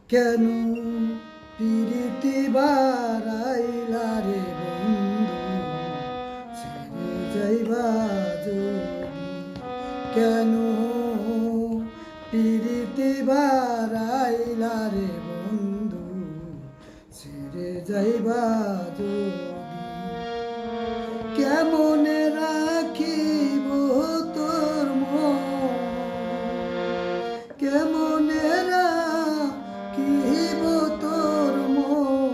কেন পিরিতি বারাইলা রে বন্ধু ছেড়ে যাইবা যদি কেন পিরিতি বারাইলা রে বন্ধু ছেড়ে যাইবা যদি কেমনে রাখিব তোর মন কেমনে রাখিব তোর মন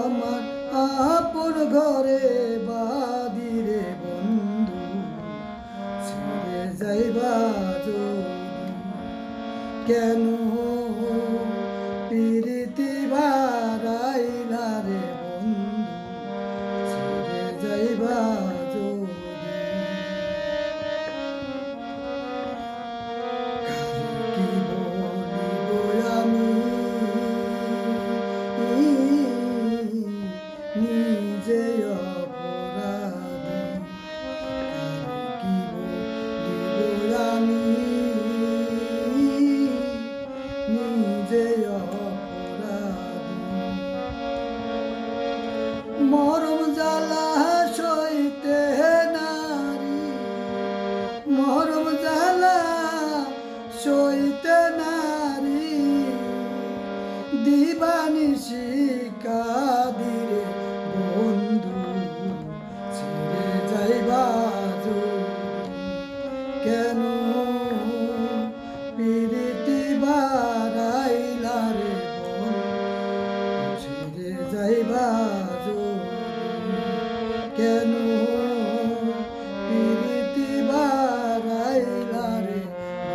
আমার আপন ঘরে বাদিরে বন্ধু ছেড়ে যাইবা যদি কেন পিরিতি বারাইলা রে বন্ধু ছেড়ে যাইবা যদি কি বলিব আমি নিজে অপরাধী কি বলিব আমি নিজে অপরাধী মরম জ্বালা সইতে নারী মরম জ্বালা সইতে নারী দিবানিশি কাদিরে বন্ধু ছেড়ে যাইবা যদি কেন পিরিতি বারাইলা রে বন্ধু ছেড়ে যাইবা যদি কেন পিরিতি বারাইলা রে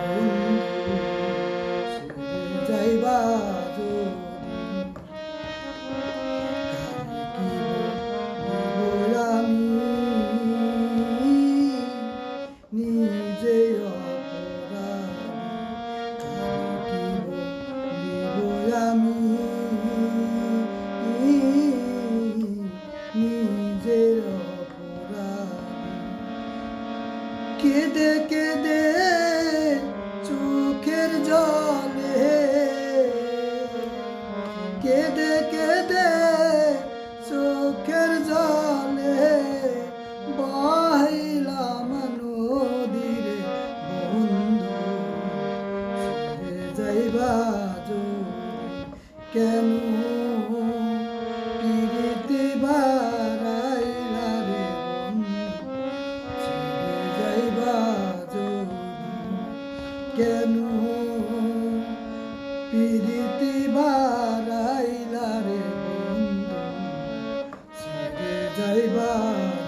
বন্ধু ছেড়ে যাইবা যদি কি বলিব আমি নিজে অপরাধী কি বলিব আমি নিজে অপরাধী কেঁদে কেঁদে চোখের জলে কেঁদে কেঁদে চোখের জলে বহিলাম নদীরে বন্ধু ছেড়ে যাইবা যদি কেন পিরিতি বারাইলা রে বন্ধু ছেড়ে যাইবা যদি কেন পিরিতি বারাইলা রে বন্ধু ছেড়ে যাইবা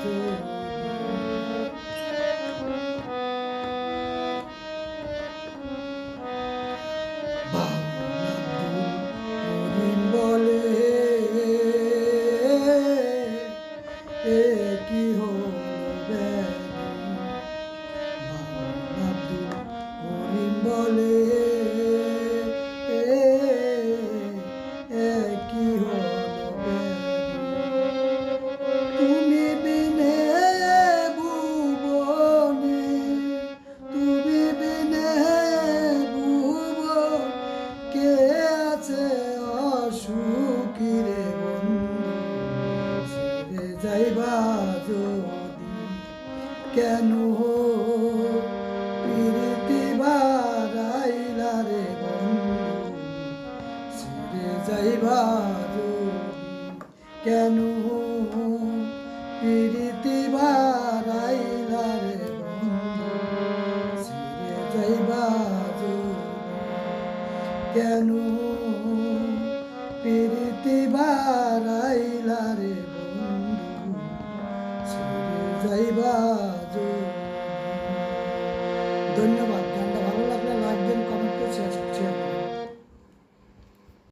যদি বলে এ কি হলো আব্দুল করিম বলে এ কি হলো তুমি বিনে ভুবনে তুমি বিনে ভুবন কে আছে অসুখী রে বন্ধু ছেড়ে যাইবা যদি কেন পিরিতি বারাইলা রে বন্ধু ছেড়ে যাইবা যদি কেন পিরিতি বারাইলা রে বন্ধু ছেড়ে যাইবা যদি কেন পিরিতি বারাইলা রে বন্ধু ছেড়ে যাইবা যদি ধন্যবাদ।